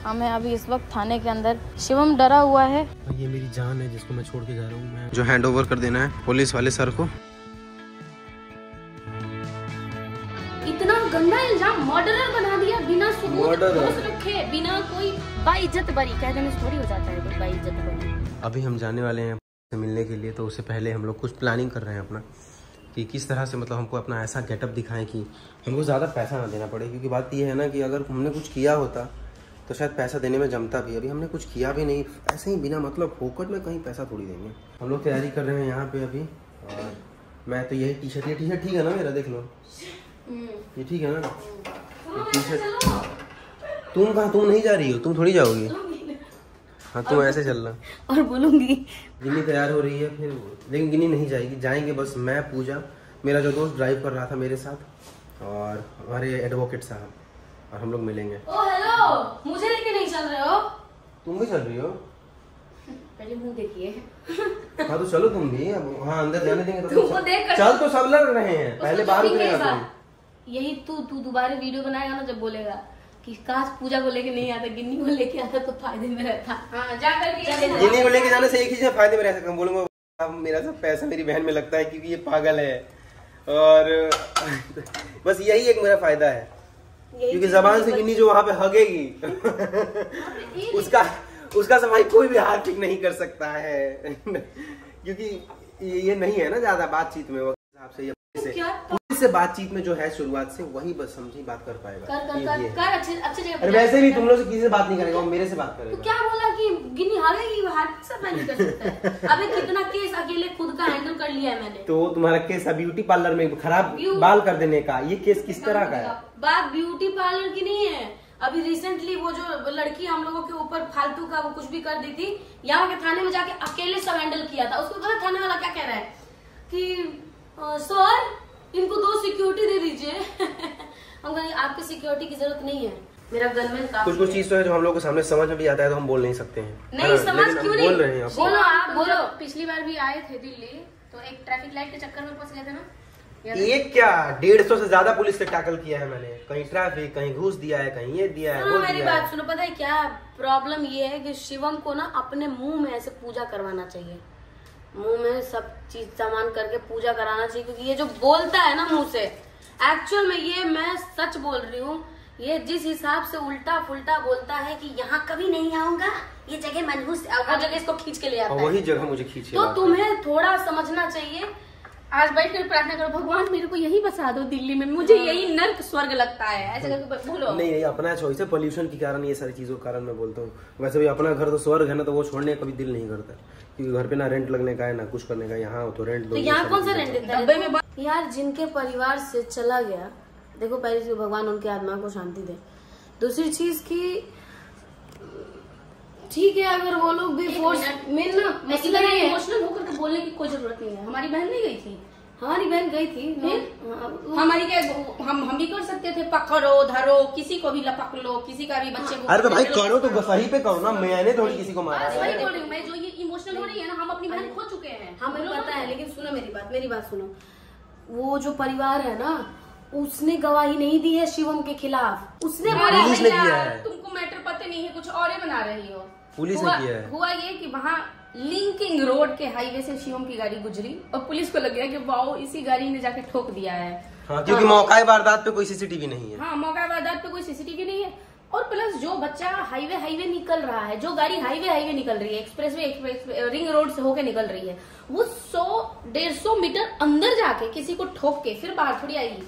हमें अभी इस वक्त थाने के अंदर। शिवम डरा हुआ है। ये मेरी जान है जिसको मैं छोड़ के जा रहा हूँ, मैं जो हैंड ओवर कर देना है पुलिस वाले सर को। इतना गंदा इल्जाम, मर्डरर बना दिया बिना सबूत रखे, बिना कोई बाइज्जत बरी कह देने से थोड़ी हो जाता है कोई बाइज्जत बरी। अभी हम जाने वाले हैं मिलने के लिए, तो उससे पहले हम लोग कुछ प्लानिंग कर रहे हैं अपना कि किस तरह से मतलब हमको अपना ऐसा गेटअप दिखाएं कि हमको ज़्यादा पैसा ना देना पड़े। क्योंकि बात ये है ना कि अगर हमने कुछ किया होता तो शायद पैसा देने में जमता भी। अभी हमने कुछ किया भी नहीं, ऐसे ही बिना मतलब फोकट में कहीं पैसा थोड़ी देंगे। हम लोग तैयारी कर रहे हैं यहाँ पे अभी। और मैं तो यही टी शर्ट, ये टी शर्ट ठीक है ना मेरा, देख लो ये ठीक है ना टी शर्ट। तुम कहाँ, तुम नहीं जा रही हो, तुम थोड़ी जाओगी। हाँ तुम ऐसे चलना। और बोलूंगी गिन्नी तैयार हो रही है फिर, लेकिन गिन्नी नहीं जाएगी, जाएंगे बस मैं, पूजा, मेरा जो दोस्त ड्राइव कर रहा था मेरे साथ, और हमारे एडवोकेट साहब, और हम लोग मिलेंगे। ओ हेलो, मुझे लेके नहीं चल रहे हो? तुम भी चल रही हो? पहले मुंह देखिए। हाँ तो चलो तुम भी। अब हाँ अंदर जाने देंगे तो तुमको देख चल, तो सब लड़ रहे हैं, पहले बात करेगा तुम। यही तू दोबारा वीडियो बनाएगा ना, जब बोलेगा कि काश पूजा को लेके नहीं आता, गिन्नी को लेके आता तो फायदे में रहता। हाँ, जा करके गिन्नी को लेके जाने से एक ही चीज फायदे में रह सकता हूँ। बोलूंगा मेरा सब पैसा मेरी बहन में लगता है क्योंकि ये पागल है, और बस यही एक मेरा फायदा है। क्योंकि जबान से गिन्नी जो वहां पे हगेगी उसका सफाई कोई भी हाथ ठीक नहीं कर सकता है। क्योंकि ये नहीं है ना ज्यादा बातचीत में, वो हिसाब से से बातचीत में जो है शुरुआत से वही बस समझी बात कर पाएगा। कर अच्छे जगह। अरे वैसे भी तुम लोग से किसी से बात नहीं करेगा, वो मेरे से बात करेगा। तो क्या बोला कि गिन्नी हारेगी, वो हार सब नहीं कर सकता है। अबे कितना केस अकेले खुद का हैंडल कर लिया है मैंने। तो तुम्हारा केस है ब्यूटी पार्लर में खराब बाल कर देने का, ये केस किस तरह का है? बात ब्यूटी पार्लर की नहीं है। अभी रिसेंटली वो जो लड़की हम लोगों के ऊपर फालतू का वो कुछ भी कर दी थी, यहाँ के थाने में जाके अकेले सब हैंडल किया था। उसको पता थाने वाला क्या कह रहा है कि सर इनको 2 सिक्योरिटी दे दीजिए। हम कहेंगे आपकी सिक्योरिटी की जरूरत नहीं है, मेरा गनमैन काफी है। कुछ चीज तो है जो हम लोग को सामने समझ में भी आता है तो हम बोल नहीं सकते हैं। नहीं समझ क्यों नहीं बोल रहे हैं, बोलो आप बोलो। पिछली बार भी आए थे दिल्ली, तो एक ट्रैफिक लाइट के चक्कर में फंस गए थे ना। एक क्या 150 से ज्यादा पुलिस से टैकल किया है मैंने, कहीं ट्रैफिक, कहीं घूस दिया है, कहीं ये दिया है, वो मेरी दिया बात सुनो, पता है क्या प्रॉब्लम ये है कि शिवम को ना अपने मुंह में ऐसे पूजा करवाना चाहिए, मुंह में सब चीज सामान करके पूजा कराना चाहिए। क्योंकि ये जो बोलता है ना मुंह से, एक्चुअल में ये मैं सच बोल रही हूँ, ये जिस हिसाब से उल्टा फुल्टा बोलता है कि यहाँ कभी नहीं आऊंगा, ये जगह मनहूस, हर जगह इसको खींच के ले आता है, वही जगह मुझे खींच। तो तुम्हें थोड़ा समझना चाहिए। आज बैठ कर प्रार्थना करो, भगवान मेरे को यही बसा दो दिल्ली में, मुझे यही नर्क स्वर्ग लगता है, ऐसे करके बोलो। नहीं अपना चॉइस है, पोल्यूशन के कारण, ये सारी चीजों के कारण मैं बोलता हूँ। वैसे भी अपना घर तो स्वर्ग है ना, तो वो छोड़ने का कभी दिल नहीं करता, क्योंकि घर पे ना रेंट लगने का है ना कुछ करने का। यहाँ तो रेंट दो, यहाँ कौन सा रेंट देता है यार? जिनके परिवार से चला गया, देखो पहले तो भगवान उनके आत्मा को शांति दे। दूसरी चीज की ठीक है, अगर वो लोग भी फोर्स में ना मसला नहीं है, इमोशनल होकर के बोलने की कोई जरूरत नहीं है। हमारी बहन नहीं गई थी, हमारी बहन गई थी, हमारी क्या हम भी कर सकते थे, पकड़ो धरो, किसी को भी लपक लो, किसी का भी बच्चे को। अरे तो भाई करो तो सही पे कहो ना, मैंने थोड़ी किसी को मारा है। वही बोल रही हूँ मैं, जो ये इमोशनल हो रही है ना, हम अपनी बहन खो चुके हैं, हमें पता है। लेकिन सुनो मेरी बात सुनो, वो जो परिवार है ना, उसने गवाही नहीं दी है शिवम के खिलाफ, उसने पुलिस ने किया है। तुमको मैटर पता नहीं है, कुछ और बना रही हो। पुलिस ने किया है। हुआ ये कि वहाँ लिंकिंग रोड के हाईवे से शिवम की गाड़ी गुजरी और पुलिस को लग गया कि वाओ इसी गाड़ी ने जाके ठोक दिया है। हाँ, क्योंकि मौका वारदात पे कोई सीसीटीवी नहीं है। हाँ, मौका वारदात पे कोई सीसीटीवी नहीं है। और प्लस जो बच्चा हाईवे निकल रहा है, जो गाड़ी हाईवे निकल रही है, एक्सप्रेस रिंग रोड से होके निकल रही है, वो 100-150 मीटर अंदर जाके किसी को ठोक के फिर बाहर थोड़ी आएगी।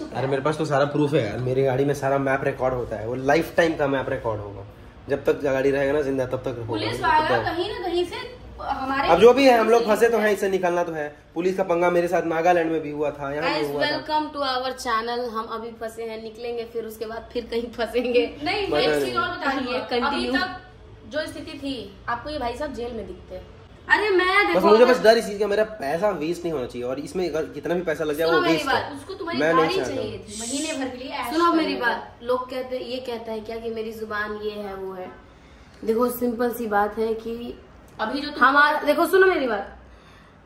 अरे मेरे पास तो सारा प्रूफ है यार, मेरी गाड़ी में सारा मैप रिकॉर्ड होता है, वो लाइफ टाइम का मैप रिकॉर्ड होगा, जब तक गाड़ी रहेगा ना जिंदा तब तक होगा। पुलिस वाला कहीं ना कहीं से हमारे, अब जो भी है हम लोग फंसे तो हैं, इससे निकलना तो है। पुलिस का पंगा मेरे साथ नागालैंड में भी हुआ था, यहाँ भी हुआ था। Welcome to our channel. हम अभी फंसे हैं, निकलेंगे फिर उसके बाद फिर कहीं फंसेंगे। नहीं एक चीज और बताइए, अभी तक जो स्थिति थी, आपको ये भाई साहब जेल में दिखते हैं। अरे मैं देखो, बस मुझे बस डर इस चीज का, मेरा पैसा वेस्ट नहीं होना चाहिए, और इसमें कितना भी पैसा लग जाए वो वेस्ट है। उसको तुम्हारी गाड़ी चाहिए थी महीने भर के लिए। सुनो मेरी बात, लोग कहता है क्या कि मेरी जुबान ये है वो है। देखो सिंपल सी बात है कि अभी जो हमारा, देखो सुनो मेरी बात,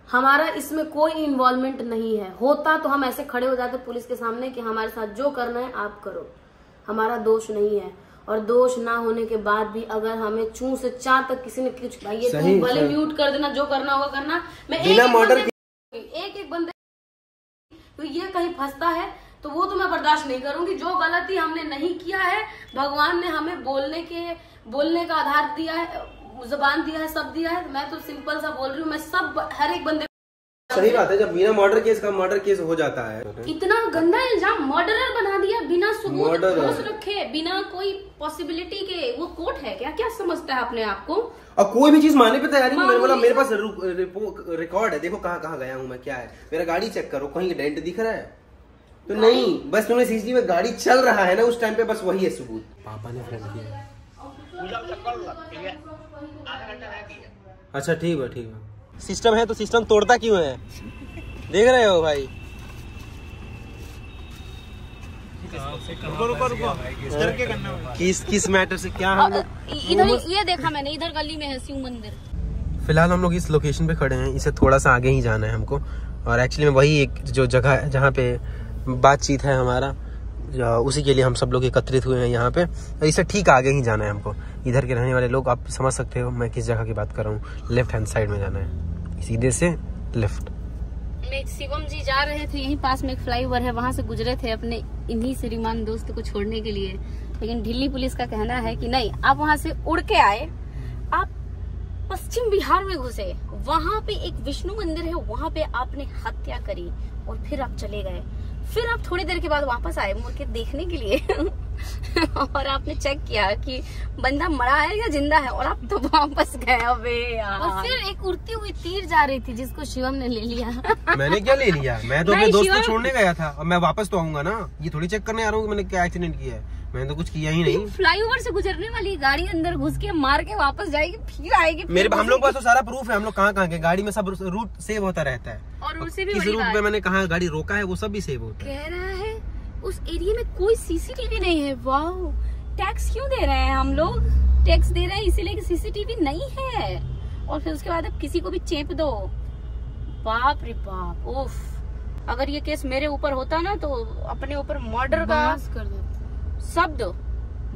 हमारा इसमें कोई इन्वॉल्वमेंट नहीं है। होता तो हम ऐसे खड़े हो जाते पुलिस के सामने कि हमारे साथ जो करना है आप करो, हमारा दोष नहीं है। और दोष ना होने के बाद भी अगर हमें चूं से चा तक किसी ने कुछ भाई तुम भले म्यूट कर देना, जो करना होगा करना, मैं एक एक बंदे तो ये कहीं फंसता है तो वो तो मैं बर्दाश्त नहीं करूंगी। जो गलती हमने नहीं किया है, भगवान ने हमें बोलने का आधार दिया है, जुबान दिया है, सब दिया है। मैं तो सिंपल सा बोल रही हूँ, मैं सब हर एक बंदे। सही बात है, जब बिना मर्डर केस का मर्डर केस हो जाता है, इतना गंदा इल्जाम मर्डरर बना दिया, बिना सबूत ठोस रखे, बिना कोई पॉसिबिलिटी के। वो कोर्ट है क्या? क्या समझता है अपने आप को? और कोई भी चीज मानने पे तैयारी नहीं। मैंने बोला मेरे पास रिकॉर्ड है, देखो कहाँ कहाँ गया हूँ मैं, क्या है मेरा गाड़ी चेक करो, कहीं डेंट दिख रहा है तो नहीं, बस तुमने सीसीटीवी में गाड़ी चल रहा है ना उस टाइम पे, बस वही है सबूत। पापा ने फोन किया। अच्छा ठीक है। सिस्टम है तो सिस्टम तोड़ता क्यों है? देख रहे हो भाई? रुको। किस मैटर से क्या हम इधर ये देखा मैंने, इधर गली में है शिव मंदिर। फिलहाल हम लोग इस लोकेशन पे खड़े हैं, इसे थोड़ा सा आगे ही जाना है हमको। और एक्चुअली में वही एक जो जगह है जहाँ पे बातचीत है हमारा, उसी के लिए हम सब लोग एकत्रित हुए हैं यहाँ पे। इसे ठीक आगे ही जाना है हमको। इधर के रहने वाले लोग आप समझ सकते हो मैं किस जगह की बात कर रहा हूँ। लेफ्ट हैंड साइड में जाना है, सीधे से लेफ्ट। शिवम जी जा रहे थे, यहीं पास में एक फ्लाईओवर है, वहां से गुजरे थे अपने इन्हीं श्रीमान दोस्त को छोड़ने के लिए। लेकिन दिल्ली पुलिस का कहना है कि नहीं, आप वहां से उड़ के आए, आप पश्चिम बिहार में घुसे, वहां पे एक विष्णु मंदिर है, वहां पे आपने हत्या करी और फिर आप चले गए। फिर आप थोड़ी देर के बाद वापस आए मुड़ के देखने के लिए और आपने चेक किया कि बंदा मरा है या जिंदा है, और आप तो वापस गए। अबे यार। और फिर एक उड़ती हुई तीर जा रही थी जिसको शिवम ने ले लिया। मैंने क्या ले लिया? मैं तो अपने दोस्त को छोड़ने गया था और मैं वापस तो आऊंगा ना। ये थोड़ी चेक करने आ रहा हूँ मैंने क्या एक्सीडेंट किया है। मैंने तो कुछ किया ही नहीं। फ्लाईओवर से गुजरने वाली गाड़ी अंदर घुस के मार के वापस जाएगी, फिर आएगी। मेरे हम लोग पास तो सारा प्रूफ है, हम लोग कहाँ के गाड़ी में सब रूट सेव होता रहता है। और उससे भी किस रूट पे मैंने कहाँ गाड़ी रोका है वो सब भी सेव होता है। कह रहा है उस एरिया में कोई सीसीटीवी नहीं है। वाह, टैक्स क्यों दे रहे हैं हम लोग? टैक्स दे रहे हैं इसीलिए कि सीसीटीवी नहीं है। और फिर उसके बाद अब किसी को भी चेप दो। बाप रे बाप, उफ। अगर ये केस मेरे ऊपर होता ना तो अपने ऊपर मर्डर का कर देते। शब्द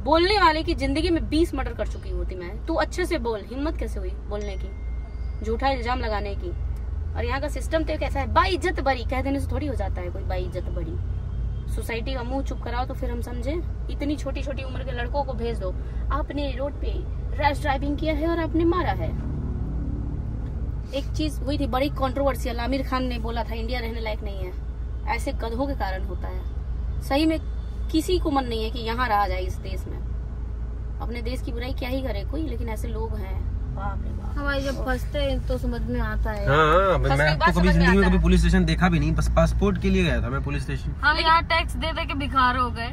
बोलने वाले की जिंदगी में 20 मर्डर कर चुकी होती मैं। तू अच्छे से बोल, हिम्मत कैसे हुई बोलने की, झूठा इल्जाम लगाने की। और यहाँ का सिस्टम तो कैसा है, बाइज्जत बरी कह देने से थोड़ी हो जाता है कोई बाइज्जत बरी। सोसाइटी का मुंह चुप कराओ तो फिर हम समझे। इतनी छोटी छोटी उम्र के लड़कों को भेज दो। आपने रोड पे रैश ड्राइविंग किया है और आपने मारा है। एक चीज हुई थी बड़ी कंट्रोवर्शियल, आमिर खान ने बोला था इंडिया रहने लायक नहीं है। ऐसे गधों के कारण होता है। सही में किसी को मन नहीं है कि यहाँ रहा जाए इस देश में। अपने देश की बुराई क्या ही करे कोई, लेकिन ऐसे लोग हैं। बाप रे बाप। हमारे जब फंसते हैं तो समझ में आता है। हाँ, मैं तो कभी जिंदगी में कभी पुलिस स्टेशन देखा भी नहीं, बस पासपोर्ट के लिए गया था मैं पुलिस स्टेशन। हम यहाँ टैक्स दे दे के भिखार हो गए।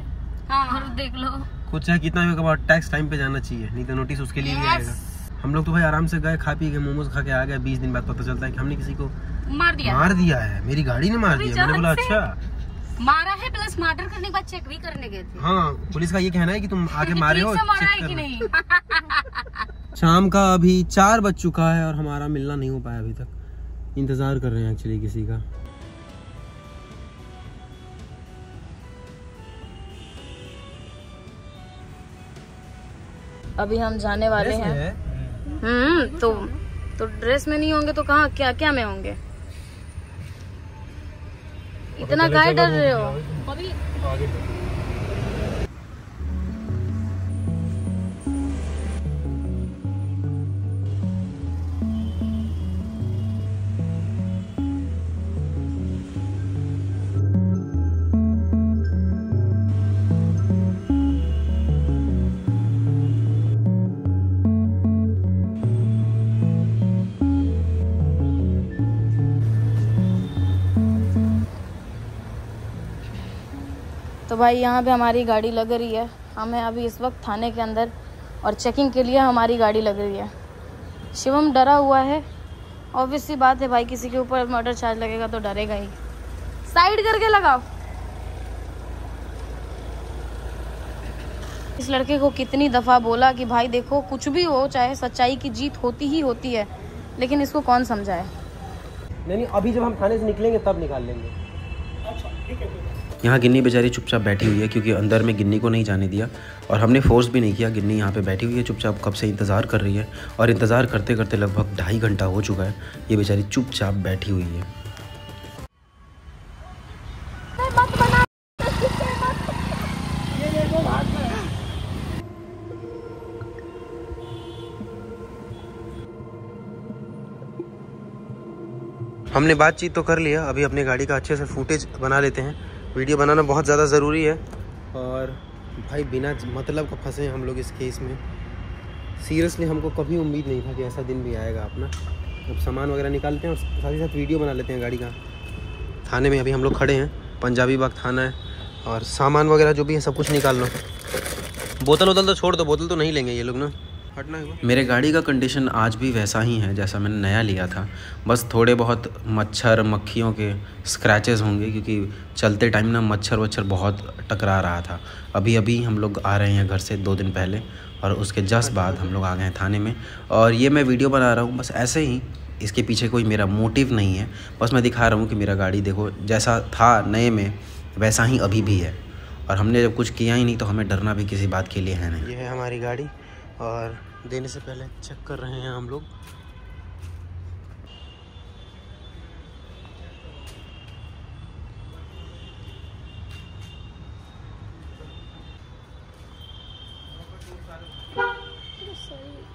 हाँ, और देख लो खुद चाहे कितना भी कबाड़, टैक्स टाइम पे जाना चाहिए, नहीं तो नोटिस उसके लिए भी आएगा। हम लोग तो भाई आराम से गए, खा पी के मोमोज खा के आ गए। 20 दिन बाद पता चलता है कि हमने किसी को मार दिया है। मेरी गाड़ी ने मार दिया। मैंने बोला अच्छा मारा है, प्लस मर्डर करने के बाद चेक भी करने गए थे। हाँ, पुलिस का ये कहना है कि तुम आगे मारे हो, मारा है कि नहीं। शाम का अभी 4 बज चुका है और हमारा मिलना नहीं हो पाया अभी तक। इंतजार कर रहे हैं एक्चुअली किसी का। अभी हम जाने वाले हैं। तो ड्रेस में नहीं होंगे तो कहाँ क्या में होंगे? इतना काहे डर रहे हो? अभी तो भाई यहाँ पे हमारी गाड़ी लग रही है। हमें अभी इस वक्त थाने के अंदर और चेकिंग के लिए हमारी गाड़ी लग रही है। शिवम डरा हुआ है, ऑब्वियस सी बात है भाई, किसी के ऊपर मर्डर चार्ज लगेगा तो डरेगा ही। साइड करके लगाओ। इस लड़के को कितनी दफ़ा बोला कि भाई देखो कुछ भी हो, चाहे सच्चाई की जीत होती ही होती है, लेकिन इसको कौन समझाए। नहीं, अभी जब हम थाने से निकलेंगे तब निकाल लेंगे। अच्छा ठीक है। यहाँ गिन्नी बेचारी चुपचाप बैठी हुई है क्योंकि अंदर में गिन्नी को नहीं जाने दिया और हमने फोर्स भी नहीं किया। गिन्नी यहाँ पे बैठी हुई है चुपचाप, कब से इंतज़ार कर रही है और इंतज़ार करते करते लगभग 2.5 घंटा हो चुका है। ये बेचारी चुपचाप बैठी हुई है। हमने बातचीत तो कर लिया, अभी अपनी गाड़ी का अच्छे से फुटेज बना लेते हैं। वीडियो बनाना बहुत ज़्यादा ज़रूरी है और भाई बिना मतलब का फंसे हम लोग इस केस में। सीरियसली हमको कभी उम्मीद नहीं था कि ऐसा दिन भी आएगा अपना। अब सामान वगैरह निकालते हैं और साथ ही साथ वीडियो बना लेते हैं गाड़ी का। थाने में अभी हम लोग खड़े हैं, पंजाबी बाग थाना है और सामान वगैरह जो भी है सब कुछ निकाल लो। बोतल वोतल तो छोड़ दो, बोतल तो नहीं लेंगे ये लोग ना, हटना है। मेरे गाड़ी का कंडीशन आज भी वैसा ही है जैसा मैंने नया लिया था, बस थोड़े बहुत मच्छर मक्खियों के स्क्रैचेस होंगे क्योंकि चलते टाइम ना मच्छर वच्छर बहुत टकरा रहा था। अभी अभी हम लोग आ रहे हैं घर से 2 दिन पहले और उसके जस्ट बाद हम लोग आ गए हैं थाने में। और ये मैं वीडियो बना रहा हूँ बस ऐसे ही, इसके पीछे कोई मेरा मोटिव नहीं है, बस मैं दिखा रहा हूँ कि मेरा गाड़ी देखो जैसा था नए में वैसा ही अभी भी है और हमने जब कुछ किया ही नहीं तो हमें डरना भी किसी बात के लिए है नहीं। ये है हमारी गाड़ी और देने से पहले चेक कर रहे हैं हम लोग।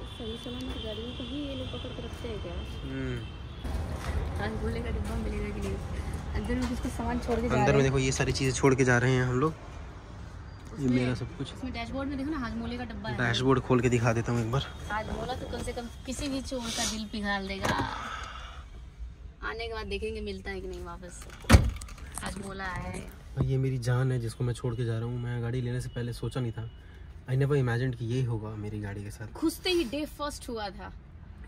सही सलामत गाड़ियों को ही ये लोग पकड़ के रखते हैं क्या? आज गोले का डिब्बा मिलेगा कि नहीं? अंदर में किसको सामान छोड़ के जा रहे हैं। अंदर में देखो ये सारी चीज़ें छोड़ के जा रहे हैं हम लोग। ये मेरा सब कुछ इसमें डैशबोर्ड में देखो ना हाजमोले का डब्बा है। डैशबोर्ड खोल के दिखा देता हूँ एक बार। हाजमोला तो कम से कम किसी भी चोर का दिल पिघाल देगा। आने के बाद देखेंगे मिलता है कि नहीं वापस। हाजमोला है। ये मेरी जान है जिसको मैं छोड़ के जा रहा हूँ। मैं गाड़ी लेने से पहले सोचा नहीं था, आई नेवर इमेजिन्ड कि यही होगा मेरी गाड़ी के साथ। घुसते ही डे फर्स्ट हुआ था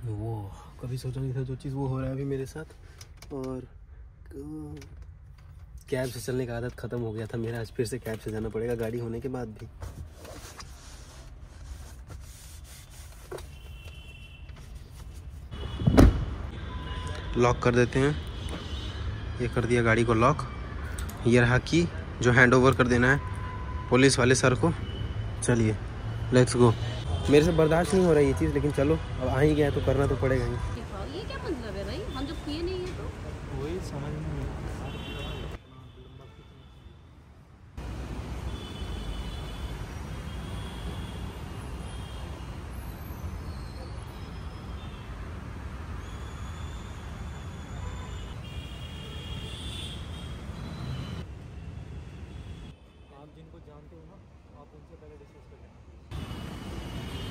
वो, कभी सोचा नहीं था जो चीज़ वो हो रहा है अभी मेरे साथ। और कैब से चलने का आदत ख़त्म हो गया था मेरा, आज फिर से कैब से जाना पड़ेगा गाड़ी होने के बाद भी। लॉक कर देते हैं, ये कर दिया गाड़ी को लॉक। ये रहा की जो हैंड ओवर कर देना है पुलिस वाले सर को। चलिए लेट्स गो। मेरे से बर्दाश्त नहीं हो रहा ये चीज़, लेकिन चलो अब आ ही गया है तो करना तो पड़ेगा ही। ये क्या मतलब है भाई, हम जब किए नहीं है तो वही समझ नहीं।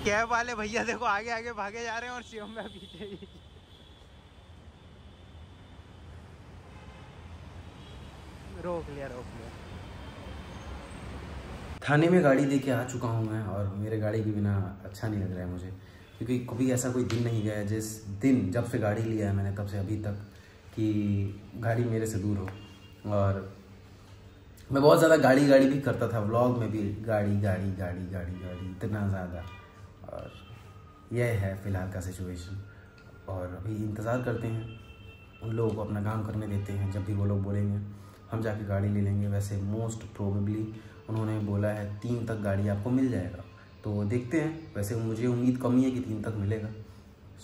कैब वाले भैया देखो आगे आगे भागे जा रहे हैं और शिवम में पीछे ही। रोक लिया। थाने में गाड़ी लेके आ चुका हूँ मैं और मेरे गाड़ी के बिना अच्छा नहीं लग रहा है मुझे, क्योंकि कभी ऐसा कोई दिन नहीं गया जिस दिन जब से गाड़ी लिया है मैंने तब से अभी तक कि गाड़ी मेरे से दूर हो। और मैं बहुत ज़्यादा गाड़ी भी करता था, व्लॉग में भी गाड़ी इतना ज़्यादा। और यह है फ़िलहाल का सिचुएशन और अभी इंतज़ार करते हैं, उन लोगों को अपना काम करने देते हैं। जब भी वो लोग बोलेंगे हम जाके गाड़ी ले लेंगे। वैसे मोस्ट प्रोबेबली उन्होंने बोला है 3 तक गाड़ी आपको मिल जाएगा, तो देखते हैं। वैसे मुझे उम्मीद कम ही है कि 3 तक मिलेगा,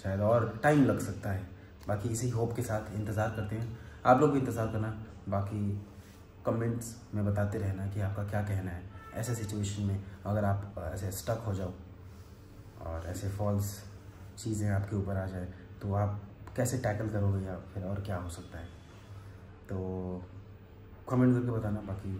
शायद और टाइम लग सकता है। बाकी इसी होप के साथ इंतज़ार करते हैं। आप लोग भी इंतज़ार करना, बाकी कमेंट्स में बताते रहना कि आपका क्या कहना है ऐसे सिचुएशन में। अगर आप ऐसे स्टक हो जाओ और ऐसे फॉल्स चीज़ें आपके ऊपर आ जाए तो आप कैसे टैकल करोगे या फिर और क्या हो सकता है, तो कमेंट करके बताना। बाकी